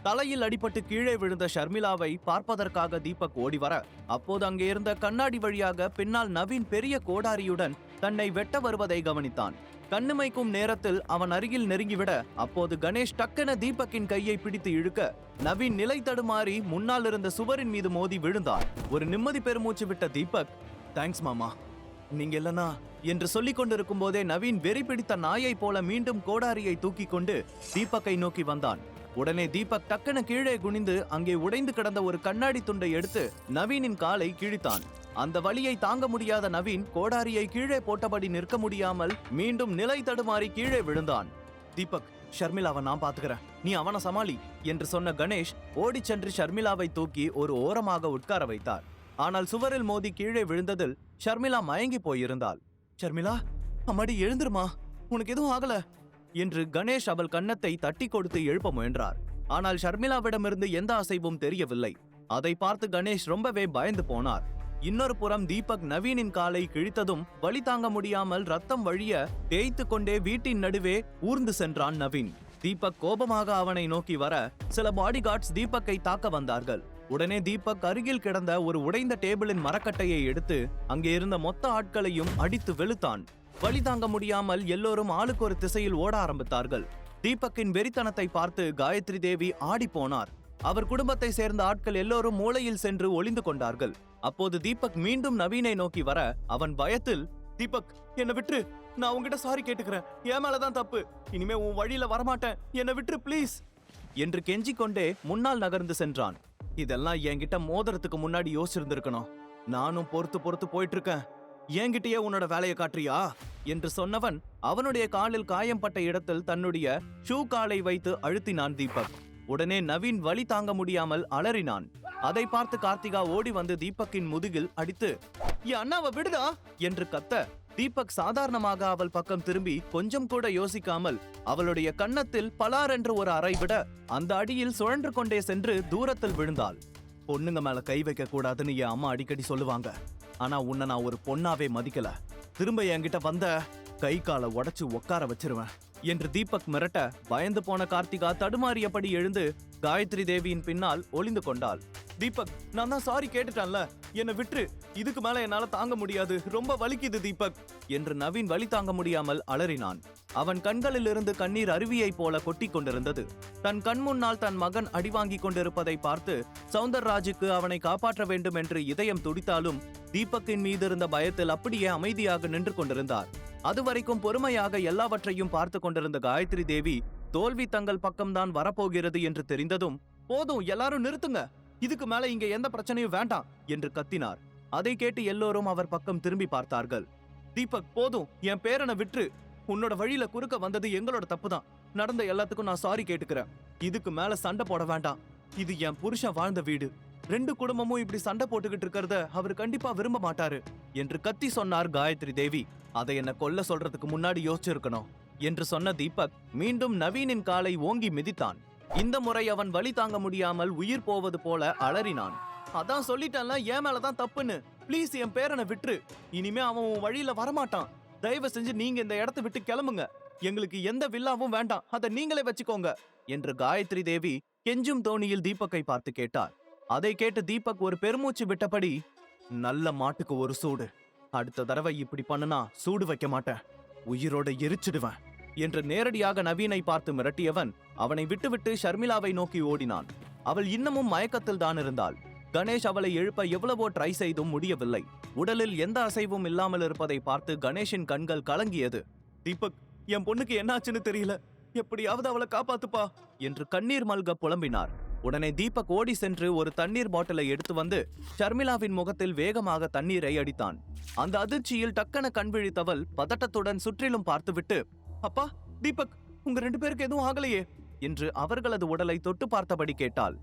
தலையில் அடிபட்டு கீழே விழுந்த ஷர்மிளாவை பார்ப்பதற்காக தீபக் ஓடி வர, அப்போது அங்கே இருந்த கண்ணாடி வழியாக பின்னால் நவீன் பெரிய கோடாரியுடன் தன்னை வெட்ட வருவதை கவனித்தான். கண்ணுமைக்கும் நேரத்தில் அவன் அருகில் நெருங்கிவிட, அப்போது கணேஷ் டக்கென தீபக்கின் கையை பிடித்து இழுக்க, நவீன் நிலை தடுமாறி முன்னால் இருந்த சுவரின் மீது மோதி விழுந்தார். ஒரு நிம்மதி பெருமூச்சு விட்ட தீபக், தேங்க்ஸ் மாமா, நீங்க இல்லனா என்று சொல்லிக் கொண்டிருக்கும் போதே நவீன் வெறி பிடித்த நாயை போல மீண்டும் கோடாரியை தூக்கி கொண்டு தீபக்கை நோக்கி வந்தான். உடனே தீபக் டக்கென கீழே குனிந்து அங்கே உடைந்து கிடந்த ஒரு கண்ணாடி துண்டை எடுத்து நவீனின் காலை கிழித்தான். அந்த வலியை தாங்க முடியாத நவீன் கோடாரியை கீழே போட்டபடி நிற்க முடியாமல் மீண்டும் நிலை தடுமாறி கீழே விழுந்தான். தீபக், ஷர்மிளாவை நான் பாத்துக்கிறேன், நீ அவனை சமாளி என்று சொன்ன கணேஷ் ஓடி சென்று ஷர்மிளாவை தூக்கி ஒரு ஓரமாக உட்கார வைத்தார். ஆனால் சுவரில் மோதி கீழே விழுந்ததில் ஷர்மிளா மயங்கி போயிருந்தாள். ஷர்மிளா, அம்மாடி எழுந்துருமா, உனக்கு எதுவும் ஆகல என்று கணேஷ் அவள் கன்னத்தை தட்டி கொடுத்து எழுப்ப முயன்றார். ஆனால் ஷர்மிளாவிடமிருந்து எந்த அசைவும் தெரியவில்லை. அதை பார்த்து கணேஷ் ரொம்பவே பயந்து போனார். இன்னொரு புறம் தீபக் நவீனின் காலை கிழித்ததும் வலி தாங்க முடியாமல் ரத்தம் வழிய தேய்த்து கொண்டே வீட்டின் நடுவே ஊர்ந்து சென்றான் நவீன். தீபக் கோபமாக அவனை நோக்கி வர, சில பாடி கார்ட்ஸ் தீபக்கை தாக்க வந்தார்கள். உடனே தீபக் அருகில் கிடந்த ஒரு உடைந்த டேபிளின் மரக்கட்டையை எடுத்து அங்கே இருந்த மொத்த ஆட்களையும் அடித்து வெளுத்தான். வலி தாங்க முடியாமல் எல்லோரும் ஆளுக்கு ஒரு திசையில் ஓட ஆரம்பித்தார்கள். தீபக்கின் வெறித்தனத்தை பார்த்து காயத்ரி தேவி ஆடி போனார். அவர் குடும்பத்தை சேர்ந்த ஆட்கள் எல்லோரும் மூளையில் சென்று ஒளிந்து கொண்டார்கள். அப்போது தீபக் மீண்டும் நவீனை நோக்கி வர, அவன் பயத்தில், தீபக், என்னை விட்டுரு, நான் உன்கிட்ட சாரி கேட்டுக்கிறேன், என் மேலதான் தப்பு, இனிமே உன் வழியில வரமாட்டேன், என்னை விட்டுரு பிளீஸ் என்று கெஞ்சிக் கொண்டே முன்னால் நகர்ந்து சென்றான். இதெல்லாம் என்கிட்ட மோதிரத்துக்கு முன்னாடி யோசிச்சிருந்திருக்கணும், நானும் பொறுத்து போயிட்டு இருக்கேன், என்கிட்டயே உன்னோட வேலையை காட்டுறியா என்று சொன்னவன் அவனுடைய காலில் காயம்பட்ட இடத்தில் தன்னுடைய ஷூ காலை வைத்து அழுத்தினான் தீபக். உடனே நவீன் வலி தாங்க முடியாமல் அலறினான். அதை பார்த்து கார்த்திகா ஓடி வந்து தீபக்கின் முதுகில் அடித்து, என் அண்ணாவை விடுடா என்று கத்த, தீபக் சாதாரணமாக அவள் பக்கம் திரும்பி கொஞ்சம் கூட யோசிக்காமல் அவளுடைய கன்னத்தில் பலார் என்று ஒரு அறை விட, அந்த அடியில் சுழன்று கொண்டே சென்று தூரத்தில் விழுந்தாள். பொண்ணுங்க மேல கை வைக்க கூடாதுன்னு என் அம்மா அடிக்கடி சொல்லுவாங்க, ஆனா உன்னை நான் ஒரு பொண்ணாவே மதிக்கல, திரும்ப என்கிட்ட வந்த கை காலை உடைச்சு உட்கார வச்சிருவேன் என்று தீபக் மிரட்ட, பயந்து போன கார்த்திகா தடுமாறியபடி எழுந்து காயத்ரி தேவியின் பின்னால் ஒளிந்து கொண்டாள். தீபக், நான் தான் சாரி கேட்டுட்டான்ல, என்னை விட்டுரு, இதுக்கு மேல என்னால தாங்க முடியாது, ரொம்ப வலிக்குது தீபக் என்று நவீன் வலி தாங்க முடியாமல் அலறினான். அவன் கண்களில் இருந்து கண்ணீர் அருவியை போல கொட்டி கொண்டிருந்தது. தன் கண் முன்னால் தன் மகன் அடிவாங்கி கொண்டிருப்பதை பார்த்து சௌந்தர்ராஜுக்கு அவனை காப்பாற்ற வேண்டும் என்று இதயம் துடித்தாலும் தீபக்கின் மீது இருந்த பயத்தில் அப்படியே அமைதியாக நின்று கொண்டிருந்தார். அதுவரைக்கும் பொறுமையாக எல்லாவற்றையும் பார்த்து கொண்டிருந்த காயத்ரி தேவி தோல்வி தங்கள் பக்கம்தான் வரப்போகிறது என்று தெரிந்ததும், போதும் எல்லாரும் நிறுத்துங்க, இதுக்கு மேல இங்க எந்த பிரச்சனையும் வேண்டாம் என்று கத்தினார். அதை கேட்டு எல்லோரும் அவர் பக்கம் திரும்பி பார்த்தார்கள். தீபக், போதும், என் பேரனை விட்டு, உன்னோட வழியில குறுக்க வந்தது எங்களோட தப்புதான், நடந்த எல்லாத்துக்கும் நான் சாரி கேட்டுக்கிறேன், இதுக்கு மேல சண்டை போட வேண்டாம், இது என் புருஷன் வாழ்ந்த வீடு, 2 குடும்பமும் இப்படி சண்டை போட்டுக்கிட்டு இருக்கிறத அவர் கண்டிப்பா விரும்ப மாட்டாரு என்று கத்தி சொன்னார் காயத்ரி தேவி. அதை என்ன கொல்ல சொல்றதுக்கு முன்னாடி யோசிச்சிருக்கணும் என்று சொன்ன தீபக் மீண்டும் நவீனின் காலை ஓங்கி மிதித்தான். இந்த முறை அவன் வலி தாங்க முடியாமல் உயிர் போவது போல அலறினான். அதான் சொல்லிட்டான்ல, என் மேலதான் தப்புன்னு, பிளீஸ் என் பேரனை விட்டுரு, இனிமே அவன் உன் வழியில வரமாட்டான், தயவு செஞ்சு நீங்க இந்த இடத்தை விட்டு கிளம்புங்க, எங்களுக்கு எந்த வில்லாவும் வேண்டாம், அதை நீங்களே வச்சுக்கோங்க என்று காயத்ரி தேவி கெஞ்சும் தோணியில் தீபக்கை பார்த்து கேட்டார். அதை கேட்டு தீபக் ஒரு பெருமூச்சு விட்டபடி, நல்ல மாட்டுக்கு ஒரு சூடு, அடுத்த தடவை இப்படி பண்ணுனா சூடு வைக்க மாட்டேன், உயிரோட எரிச்சிடுவேன் என்று நேரடியாக நவீனை பார்த்து மிரட்டியவன் அவனை விட்டுவிட்டு ஷர்மிளாவை நோக்கி ஓடினான். அவள் இன்னமும் மயக்கத்தில் தான் இருந்தாள். கணேஷ் அவளை எழுப்ப எவ்வளவோ ட்ரை செய்தும் முடியவில்லை. உடலில் எந்த அசைவும் இல்லாமல் இருப்பதை பார்த்து கணேஷின் கண்கள் கலங்கியது. தீபக், என் பொண்ணுக்கு என்னாச்சுன்னு தெரியல, எப்படியாவது அவளை காப்பாத்துப்பா என்று கண்ணீர் மல்க புலம்பினார். உடனே தீபக் ஓடி சென்று ஒரு தண்ணீர் பாட்டிலை எடுத்து வந்து ஷர்மிளாவின் முகத்தில் வேகமாக தண்ணீரை அடித்தான். அந்த அதிர்ச்சியில் டக்கன கண் விழித்தவள் பதட்டத்துடன் சுற்றிலும் பார்த்துவிட்டு, அப்பா, தீபக், உங்க 2 பேருக்கு எதுவும் ஆகலையே என்று அவர்களது உடலை தொட்டு பார்த்தபடி கேட்டாள்.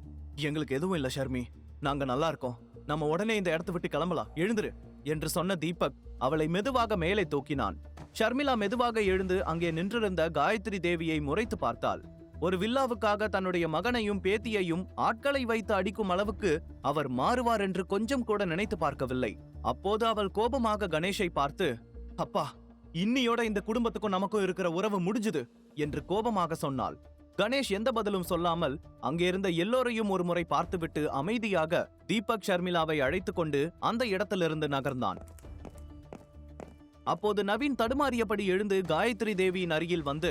எங்களுக்கு எதுவும் இல்ல ஷர்மி, நாங்க நல்லா இருக்கோம், நம்ம உடனே இந்த இடத்தை விட்டு கிளம்பலாம், எழுந்துரு என்று சொன்ன தீபக் அவளை மெதுவாக மேலே தூக்கினான். ஷர்மிளா மெதுவாக எழுந்து அங்கே நின்றிருந்த காயத்ரி தேவியை முறைத்து பார்த்தாள். ஒரு வில்லாவுக்காக தன்னுடைய மகனையும் பேத்தியையும் ஆட்களை வைத்து அடிக்கும் அளவுக்கு அவர் மாறுவார் என்று கொஞ்சம் கூட நினைத்து பார்க்கவில்லை. அப்போது அவள் கோபமாக கணேஷை பார்த்து, அப்பா, இன்னியோட இந்த குடும்பத்துக்கும் நமக்கும் இருக்கிற உறவு முடிஞ்சுது என்று கோபமாக சொன்னாள். கணேஷ் எந்த பதிலும் சொல்லாமல் அங்கே இருந்த எல்லோரையும் ஒரு முறை பார்த்துவிட்டு அமைதியாக தீபக் ஷர்மிளாவை அழைத்துக் கொண்டு அந்த இடத்திலிருந்து நகர்ந்தான். அப்போது நவீன் தடுமாறியபடி எழுந்து காயத்ரி தேவியின் அருகில் வந்து,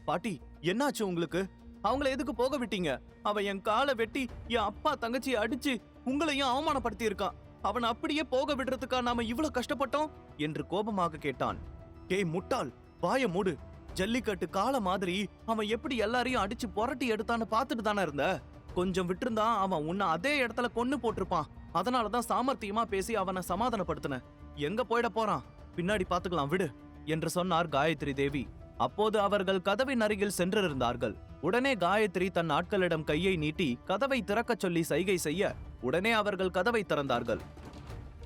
பாட்டி என்னாச்சு உங்களுக்கு? அவங்கள எதுக்கு போக விட்டீங்க? அவன் என் காலை வெட்டி என் அப்பா தங்கச்சியை அடிச்சு உங்களையும் அவமானப்படுத்தி இருக்கான். அவன் அப்படியே போக விடுறதுக்கா நாம இவ்வளவு கஷ்டப்பட்டோம் என்று கோபமாக கேட்டான். டேய் முட்டாள், வாய மூடு. ஜல்லிக்கட்டு கால மாதிரி அவன் எப்படி எல்லாரையும் அடிச்சு புரட்டி எடுத்தான்னு பாத்துட்டு தானே இருந்த. கொஞ்சம் விட்டுருந்தான் அவன் உன்னை அதே இடத்துல கொன்னு போட்டிருப்பான். அதனாலதான் சாமர்த்தியமா பேசி அவனை சமாதானப்படுத்தின. எங்க போயிட போறான், பின்னாடி பாத்துக்கலாம் விடு என்று சொன்னார் காயத்ரி தேவி. அப்போது அவர்கள் கதவின் அருகில் சென்றிருந்தார்கள். உடனே காயத்ரி தன் ஆட்களிடம் கையை நீட்டி கதவை திறக்கச் சொல்லி சைகை செய்ய உடனே அவர்கள் கதவை திறந்தார்கள்.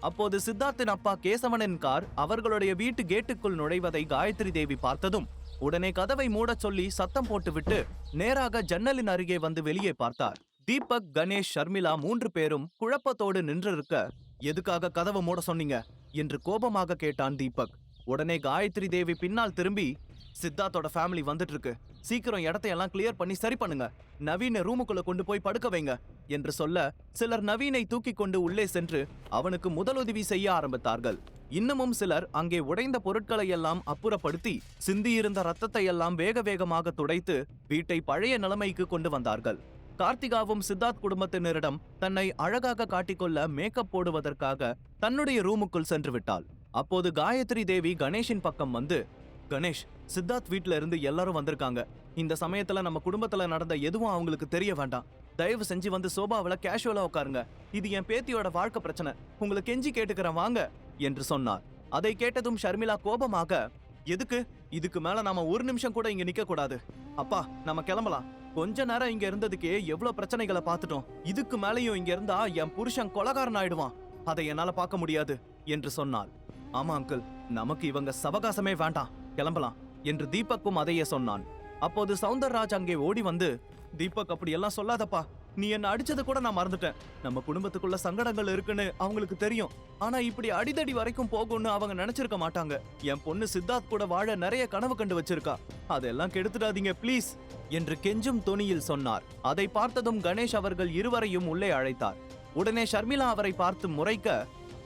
அப்போது சித்தார்த்தின் அப்பா கேசவனின் கார் அவர்களுடைய வீட்டு கேட்டுக்குள் நுழைவதை காயத்ரி தேவி பார்த்ததும் உடனே கதவை மூடச் சொல்லி சத்தம் போட்டுவிட்டு நேராக ஜன்னலின் அருகே வந்து வெளியே பார்த்தார். தீபக், கணேஷ், ஷர்மிளா 3 பேரும் குழப்பத்தோடு நின்றிருக்க, எதுக்காக கதவை மூட சொன்னீங்க என்று கோபமாக கேட்டான் தீபக். உடனே காயத்ரி தேவி பின்னால் திரும்பி, சித்தார்த்தோட ஃபேமிலி வந்துட்டு இருக்கு, சீக்கிரம் இடத்தையெல்லாம் கிளியர் பண்ணி சரி பண்ணுங்க, நவீனை ரூமுக்குள்ள கொண்டு போய் படுக்க வைங்க என்று சொல்ல சிலர் நவீனை தூக்கி கொண்டு உள்ளே சென்று அவனுக்கு முதலுதவி செய்ய ஆரம்பித்தார்கள். இன்னமும் சிலர் அங்கே உடைந்த பொருட்களை எல்லாம் அப்புறப்படுத்தி சிந்தியிருந்த ரத்தத்தை எல்லாம் வேக வேகமாக துடைத்து வீட்டை பழைய நிலைமைக்கு கொண்டு வந்தார்கள். கார்த்திகாவும் சித்தார்த் குடும்பத்தினரிடம் தன்னை அழகாக காட்டிக்கொள்ள மேக்கப் போடுவதற்காக தன்னுடைய ரூமுக்குள் சென்று விட்டாள். அப்போது காயத்ரி தேவி கணேஷின் பக்கம் வந்து, கணேஷ், சித்தார்த் வீட்ல இருந்து எல்லாரும் வந்திருக்காங்க. இந்த சமயத்துல நம்ம குடும்பத்துல நடந்த எதுவும் அவங்களுக்கு தெரிய வேண்டாம். தயவு செஞ்சு வந்து சோபாவில கேஷுவலா உட்காருங்க. இது என் பேத்தியோட வாழ்க்கை பிரச்சனை. உங்களை கெஞ்சி கேட்டுக்கிறேன் வாங்க என்று சொன்னார். அதை கேட்டதும் ஷர்மிளா கோபமாக, எதுக்கு? இதுக்கு மேல நாம ஒரு நிமிஷம் கூட இங்க நிக்க கூடாது. அப்பா, நம்ம கிளம்பலாம். கொஞ்ச நேரம் இங்க இருந்ததுக்கே எவ்வளவு பிரச்சனைகளை பார்த்துட்டோம். இதுக்கு மேலையும் இங்க இருந்தா என் புருஷன் கொலகாரன் ஆயிடுவான். அதை என்னால பார்க்க முடியாது என்று சொன்னாள். ஆமா அங்கிள், நமக்கு இவங்க சவகாசமே வேண்டாம், கிளம்பலாம் என்று தீபக்கும் அதையே சொன்னான். அப்போது சௌந்தர்ராஜ் அங்கே ஓடி வந்து, தீபக் அப்படியெல்லாம் சொல்லாதப்பா, நீ என்ன அடிச்சது கூட நான் மறந்துட்டேன். நம்ம குடும்பத்துக்குள்ள சங்கடங்கள் இருக்குன்னு அவங்களுக்கு தெரியும். ஆனா இப்படி அடிதடி வரைக்கும் போகும்னு அவங்க நினைச்சிருக்க மாட்டாங்க. என் பொண்ணு சித்தார்த் கூட வாழ நிறைய கனவு கண்டு வச்சிருக்கா. அதெல்லாம் கெடுத்துடாதீங்க ப்ளீஸ் என்று கெஞ்சும் தொனியில் சொன்னார். அதை பார்த்ததும் கணேஷ் அவர்கள் இருவரையும் உள்ளே அழைத்தார். உடனே ஷர்மிளா அவரை பார்த்து முறைக்க,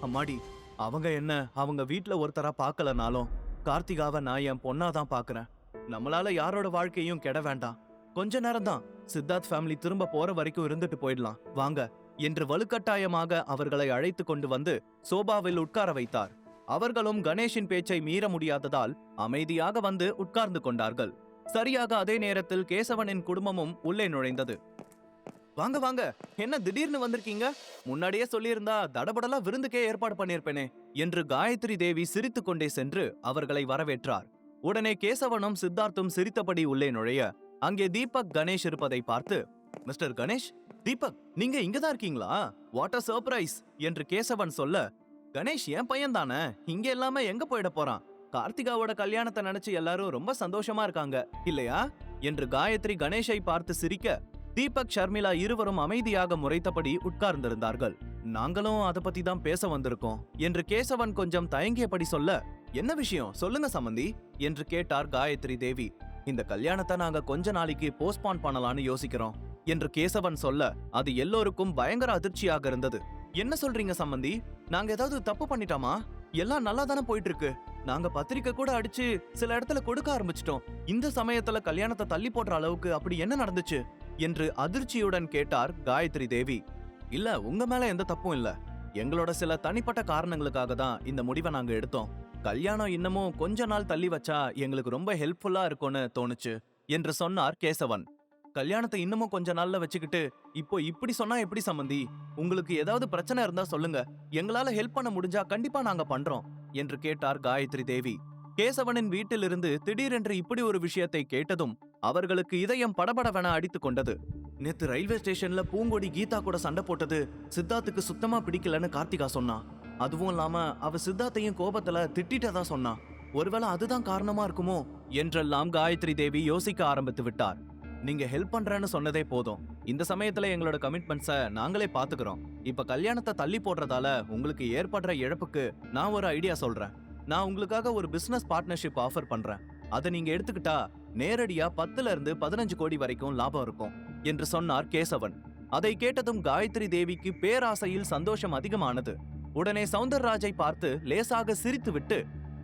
அம்மாடி, அவங்க என்ன அவங்க வீட்டுல ஒருத்தரா பார்க்கலனாலும் கார்த்திகாவை நான் என் பொண்ணாதான் பாக்குறேன். நம்மளால யாரோட வாழ்க்கையும் கெட வேண்டாம். கொஞ்ச நேரம் தான், சித்தார்த் ஃபேமிலி திரும்ப போற வரைக்கும் இருந்துட்டு போயிடலாம் வாங்க என்று வலுக்கட்டாயமாக அவர்களை அழைத்து கொண்டு வந்து சோபாவில் உட்கார வைத்தார். அவர்களும் கணேஷின் பேச்சை மீற முடியாததால் அமைதியாக வந்து உட்கார்ந்து கொண்டார்கள். சரியாக அதே நேரத்தில் கேசவனின் குடும்பமும் உள்ளே நுழைந்தது. வாங்க வாங்க, என்ன திடீர்னு வந்திருக்கீங்க? முன்னாடியே சொல்லியிருந்தா தடபடலா விருந்துக்கே ஏற்பாடு பண்ணிருப்பேனே என்று காயத்ரி தேவி சிரித்துக் கொண்டே சென்று அவர்களை வரவேற்றார். உடனே கேசவனும் சித்தார்த்தும் சிரித்தபடி உள்ளே நுழைய அங்கே தீபக், கணேஷ் இருப்பதை பார்த்து, மிஸ்டர் கணேஷ், தீபக், நீங்க இங்கதான் இருக்கீங்களா? வாட் அ சர்ப்ரைஸ் என்று கேசவன் சொல்ல, கணேஷ் என் பையன் தானே, இங்க எல்லாமே எங்க போயிட போறான்? கார்த்திகாவோட கல்யாணத்தை நினைச்சு எல்லாரும் ரொம்ப சந்தோஷமா இருக்காங்க இல்லையா என்று காயத்ரி கணேஷை பார்த்து சிரிக்க, தீபக், ஷர்மிளா இருவரும் அமைதியாக முறைத்தபடி உட்கார்ந்திருந்தார்கள். நாங்களும் அதை பத்தி தான் பேச வந்திருக்கோம் என்று கேசவன் கொஞ்சம் தயங்கியபடி சொல்ல, என்ன விஷயம் சொல்லுங்க சம்பந்தி என்று கேட்டார் காயத்ரி தேவி. இந்த கல்யாணத்தை நாங்க கொஞ்ச நாளைக்கு போஸ்ட்பான் பண்ணலான்னு யோசிக்கிறோம் என்று கேசவன் சொல்ல அது எல்லோருக்கும் பயங்கர அதிர்ச்சியாக இருந்தது. என்ன சொல்றீங்க சம்பந்தி? நாங்க ஏதாவது தப்பு பண்ணிட்டோமா? எல்லாம் நல்லா தானே போயிட்டு இருக்கு. நாங்க பத்திரிக்கை கூட அடிச்சு சில இடத்துல கொடுக்க ஆரம்பிச்சிட்டோம். இந்த சமயத்துல கல்யாணத்தை தள்ளி போடுற அளவுக்கு அப்படி என்ன நடந்துச்சு என்று அதிர்ச்சியுடன் கேட்டார் காயத்ரி தேவி. இல்ல, உங்க மேல எந்த தப்பும் இல்ல. எங்களோட சில தனிப்பட்ட காரணங்களுக்காக தான் இந்த முடிவை நாங்க எடுத்தோம். கல்யாணம் இன்னமும் கொஞ்ச நாள் தள்ளி வச்சா எங்களுக்கு ரொம்ப ஹெல்ப்ஃபுல்லா இருக்கும்னு தோணுச்சு என்று சொன்னார் கேசவன். கல்யாணத்தை இன்னமும் கொஞ்ச நாள்ல வச்சுக்கிட்டு இப்போ இப்படி சொன்னா எப்படி சம்பந்தி? உங்களுக்கு ஏதாவது பிரச்சனை இருந்தா சொல்லுங்க, எங்களால ஹெல்ப் பண்ண முடிஞ்சா கண்டிப்பா நாங்க பண்றோம் என்று கேட்டார் காயத்ரி தேவி. கேசவனின் வீட்டிலிருந்து திடீரென்று இப்படி ஒரு விஷயத்தை கேட்டதும் அவர்களுக்கு இதயம் படபடவென அடித்துக் கொண்டது. நேத்து ரயில்வே ஸ்டேஷன்ல பூங்கொடி கீதா கூட சண்டை போட்டது சித்தார்த்துக்கு சுத்தமா பிடிக்கலன்னு கார்த்திகா சொன்னா. அதுவும் இல்லாம அவ சித்தார்த்தையும் கோபத்துல திட்டிட்டதா சொன்னா. ஒருவேளை அதுதான் காரணமா இருக்குமோ என்றெல்லாம் காயத்ரி தேவி யோசிக்க ஆரம்பித்து விட்டார். நீங்க ஹெல்ப் பண்றேன்னு சொன்னதே போதும். இந்த சமயத்துல எங்களோட கமிட்மெண்ட்ஸை நாங்களே பாத்துக்கிறோம். இப்ப கல்யாணத்தை தள்ளி போடுறதால உங்களுக்கு ஏற்படுற இழப்புக்கு நான் ஒரு ஐடியா சொல்றேன். நான் உங்களுக்காக ஒரு பிசினஸ் பார்ட்னர்ஷிப் ஆஃபர் பண்றேன். அதை நீங்க எடுத்துக்கிட்டா நேரடியா 10ல இருந்து 15 கோடி வரைக்கும் லாபம் இருக்கும் என்று சொன்னார் கேசவன். அதை கேட்டதும் காயத்ரி தேவிக்கு பேராசையில் சந்தோஷம் அதிகமானது. உடனே சௌந்தரராஜை பார்த்து லேசாக சிரித்துவிட்டு,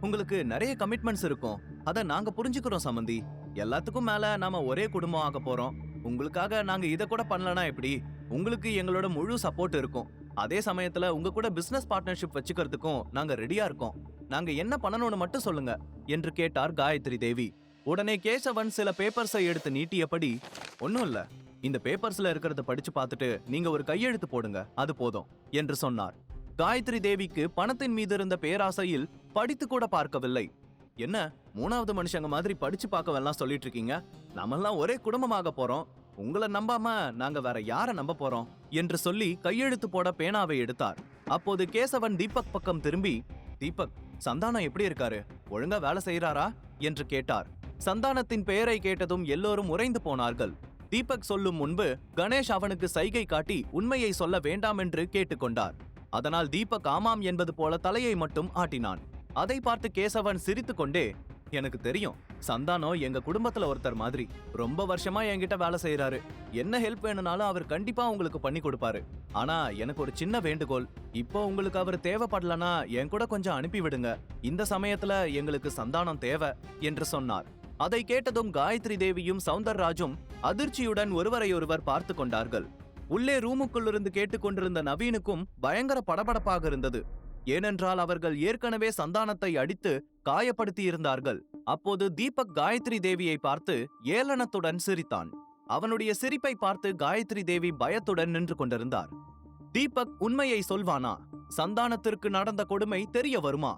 உங்களுக்கு நிறைய கமிட்மெண்ட்ஸ் இருக்கும், அத நாங்க புரிஞ்சுக்கிறோம் சம்பந்தி. எல்லாத்துக்கும் மேல நாம ஒரே குடும்பம் ஆக போறோம். உங்களுக்காக நாங்க இத கூட பண்ணலனா எப்படி? உங்களுக்கு எங்களோட முழு சப்போர்ட் இருக்கும். அதே சமயத்துல உங்க கூட பிசினஸ் பார்ட்னர்ஷிப் வச்சுக்கிறதுக்கும் நாங்க ரெடியா இருக்கோம். நாங்க என்ன பண்ணணும்னு மட்டும் சொல்லுங்க என்று கேட்டார் காயத்ரி தேவி. உடனே கேசவன் சில பேப்பர்ஸை எடுத்து நீட்டியபடி, ஒன்னும் இல்ல, இந்த பேப்பர்ஸ்ல இருக்கிறத படிச்சு பார்த்துட்டு நீங்க ஒரு கையெழுத்து போடுங்க, அது போதும் என்று சொன்னார். காயத்ரி தேவிக்கு பணத்தின் மீது இருந்த பேராசையில் படித்து கூட பார்க்கவில்லை. என்ன, மூணாவது மனுஷங்க மாதிரி படிச்சு பார்க்கவெல்லாம் சொல்லிட்டு இருக்கீங்க? நாமெல்லாம் ஒரே குடும்பமாக போறோம். உங்களை நம்பாம நாங்க வேற யார நம்ப போறோம் என்று சொல்லி கையெழுத்து போட பேனாவை எடுத்தார். அப்போது கேசவன் தீபக் பக்கம் திரும்பி, தீபக், சந்தானம் எப்படி இருக்காரு? ஒழுங்கா வேலை செய்யறாரா என்று கேட்டார். சந்தானத்தின் பெயரை கேட்டதும் எல்லோரும் உறைந்து போனார்கள். தீபக் சொல்லும் முன்பு கணேஷ் அவனுக்கு சைகை காட்டி உண்மையை சொல்ல வேண்டாம் என்று கேட்டுக்கொண்டார். அதனால் தீபக் ஆமாம் என்பது போல தலையை மட்டும் ஆட்டினான். அதை பார்த்து கேசவன் சிரித்துக்கொண்டே, எனக்கு தெரியும், சந்தானம் எங்க குடும்பத்துல ஒருத்தர் மாதிரி. ரொம்ப வருஷமா என்கிட்ட வேலை செய்யறாரு. என்ன ஹெல்ப் வேணும்னாலும் அவர் கண்டிப்பா உங்களுக்கு பண்ணி கொடுப்பாரு. ஆனா எனக்கு ஒரு சின்ன வேண்டுகோள், இப்போ உங்களுக்கு அவர் தேவைப்படலனா என் கூட கொஞ்சம் அனுப்பி விடுங்க. இந்த சமயத்துல எங்களுக்கு சந்தானம் தேவை என்று சொன்னார். அதை கேட்டதும் காயத்ரி தேவியும் சௌந்தரராஜும் அதிர்ச்சியுடன் ஒருவரையொருவர் பார்த்து கொண்டார்கள். உள்ளே ரூமுக்குள்ளிருந்து கேட்டுக்கொண்டிருந்த நவீனுக்கும் பயங்கர படபடப்பாக இருந்தது. ஏனென்றால் அவர்கள் ஏற்கனவே சந்தானத்தை அடித்து காயப்படுத்தி இருந்தார்கள். அப்போது தீபக் காயத்ரி தேவியை பார்த்து ஏளனத்துடன் சிரித்தான். அவனுடைய சிரிப்பை பார்த்து காயத்ரி தேவி பயத்துடன் நின்று கொண்டிருந்தார். தீபக் உண்மையை சொல்வானா? சந்தானத்திற்கு நடந்த கொடுமை தெரிய வருமா?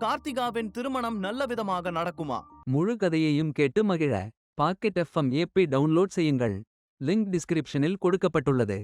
கார்த்திகாவின் திருமணம் நல்ல விதமாக நடக்குமா? முழு கதையையும் கேட்டு மகிழ பாக்கெட் FM ஏப்பை டவுன்லோட் செய்யுங்கள். லிங்க் டிஸ்கிரிப்ஷனில் கொடுக்கப்பட்டுள்ளது.